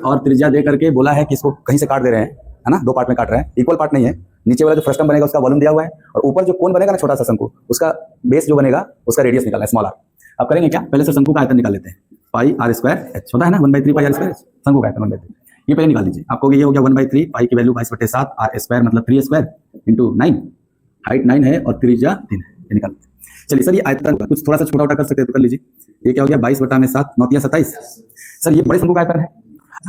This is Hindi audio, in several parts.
और त्रिज्या दे करके बोला है कि इसको कहीं से काट दे रहे हैं, है ना, 2 पार्ट में काट रहे हैं, इक्वल पार्ट नहीं है। नीचे वाला जो फ्रस्टम बनेगा उसका वॉल्यूम दिया हुआ है, और ऊपर जो कोन बनेगा ना छोटा सा शंकु, उसका बेस जो बनेगा उसका रेडियस निकालना है, स्मॉल आर। अब करेंगे क्या, पहले से शंकु का आयतन निकाल लेते हैं। पाई आर स्क्वायर एच होता है ना, 1/3 पाई आर स्क्वायर, शंकु का आयतन 1/3, ये पहले निकाल लीजिए। आपको ये हो गया 1/3 पाई की वैल्यू 22/7 आर स्क्वायर मतलब 3 स्क्वायर इंटू 9, हाइट 9 है और त्रिज्या 3 है, ये निकाल लेते हैं। चलिए सर, ये आयतन कुछ थोड़ा सा छोटा उठा कर सकते हैं तो कर लीजिए। ये क्या हो गया 22/7, 9 27। सर ये बड़े शंकु का आयतन है।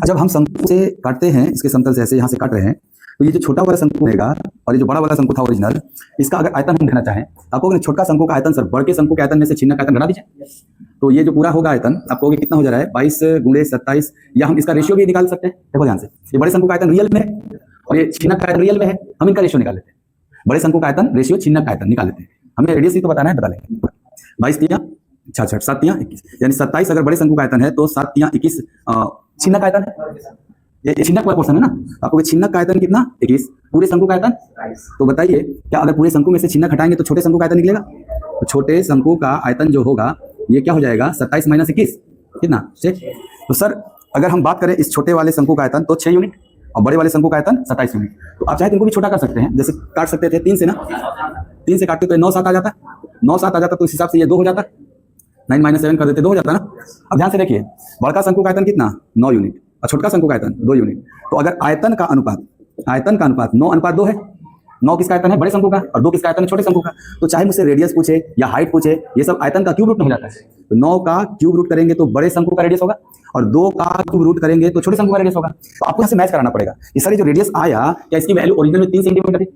जब हम शंकु से काटते हैं, इसके समतल से ऐसे यहाँ से काट रहे हैं, तो ये जो छोटा वाला शंकु बनेगा और ये जो बड़ा वाला शंकु था ओरिजिनल, इसका अगर आयतन हम देना चाहें तो आपको छोटा शंकु का आयतन सर बड़े शंकु के आयतन में से छिन्नक आयतन घटा दीजिए, तो ये जो पूरा होगा आयतन आपको कितना हो जा रहा है 22 × 27, या हम इसका रेशियो भी निकाल सकते हैं। देखो ध्यान से, ये बड़े शंकु का आयतन रियल में है और ये छिन्नक का आयतन रियल में है, हम इनका रेशियो निकाल लेते हैं। बड़े शंकु का आयतन रेशियो छिन्नक का आयतन निकाल लेते हैं, हमें रेडियस ही तो बताना है, बता लेंगे। 22 × 66, 7 × 21, यानी 27 अगर बड़े शंकु का आयतन है तो 7 × 21 छिन्नक का आयतन है। ये छिन्नक वाला पोर्शन है ना, आपको छिन्नक का आयतन कितना 21, पूरे शंकु का आयतन। तो बताइए क्या अगर पूरे शंकु में से छिन्नक हटाएंगे तो छोटे शंकु का आयतन निकलेगा? तो छोटे शंकु का आयतन जो होगा ये क्या हो जाएगा 27 - 21 कितना 6। तो सर अगर हम बात करें इस छोटे वाले शंकु का आयतन तो 6 यूनिट और बड़े वाले शंकु का आयतन 27 यूनिट। तो आप चाहे तो इनको भी छोटा कर सकते हैं, जैसे काट सकते थे 3 से ना, 3 से काटते तो 9 7 आ जाता, 9 7 आ जाता, तो इस हिसाब से ये 2 हो जाता, 9 - 7 कर देते 2 हो जाता ना। अब ध्यान से देखिए, बड़का शंकु का आयतन कितना 9 यूनिट और छोटका शंकु का आयतन 2 यूनिट। तो अगर आयतन का अनुपात 9:2 है, 9 किसका आयतन है बड़े शंकु का और 2 किसका आयतन है छोटे शंकु का, तो चाहे मुझसे रेडियस पूछे या हाइट पूछे, ये सब आयतन का क्यूब रूट में हो जाता है। तो 9 का क्यूब रूट करेंगे तो बड़े शंकु का रेडियस होगा और 2 का क्यूब रूट करेंगे तो छोटे शंकु का रेडियस होगा। तो आपको यहाँ से मैच कराना पड़ेगा। ये सारी जो रेडियस आया, क्या इसकी वैल्यू ओरिजिनल में 3 सेंटीमीटर थी?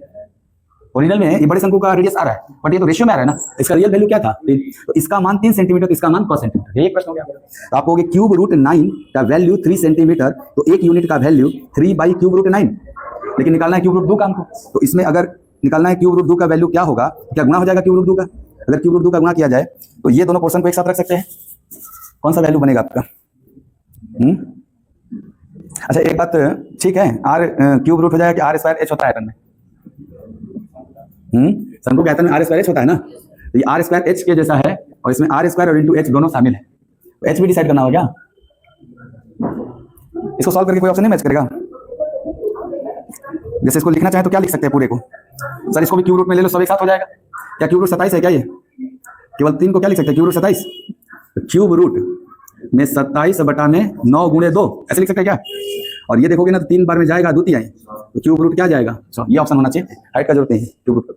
ओरिजिनल में ये बड़े शंकु का रेडियस आ रहा है, बट ये तो रेशियो में आ रहा है ना, इसका रियल वैल्यू क्या था 3, तो इसका मान 3 सेंटीमीटर, इसका मान 5 सेंटीमीटर। ये एक प्रश्न हो गया। तो आपको क्यूब रूट 9 का वैल्यू 3 सेंटीमीटर, तो 1 यूनिट का वैल्यू 3/√9, लेकिन निकालना है क्यूब रूट 2 का हमको। तो इसमें अगर निकालना है क्यूब रूट 2 का वैल्यू क्या होगा, क्या गुना हो जाएगा क्यूब रूट 2 का? अगर क्यूब रूट 2 का गुना किया जाए तो ये दोनों पोर्शन को एक साथ रख सकते हैं, कौन सा वैल्यू बनेगा आपका? अच्छा एक बात ठीक है, आर क्यूब रूट हो जाएगा कि आर स्क्वायर एच होता है आयतन में? शंकु के आयतन में आर स्क्वायर एच होता है ना, तो ये आर स्क्वायर एच के जैसा है और इसमें आर स्क्वायर और इंटू एच दोनों शामिल है। तो एच भी डिसाइड करना होगा क्या? इसको सॉल्व करके कोई ऑप्शन नहीं मैच करेगा? जैसे इसको लिखना चाहे तो क्या लिख सकते हैं पूरे को? सर इसको भी क्यूब रूट में ले लो, सब एक साथ हो जाएगा। क्या क्यूब रूट 27 है क्या? ये केवल 3 को क्या लिख सकते हैं क्यूब रूट 27? क्यूब रूट में 27/9 × 2 ऐसे लिख सकते हैं क्या? और ये देखोगे ना तो 3 बार में जाएगा द्वितीय, तो क्यूब रूट क्या जाएगा? ये ऑप्शन होना चाहिए, हाइट का जरूरत नहीं है क्यूब रूट।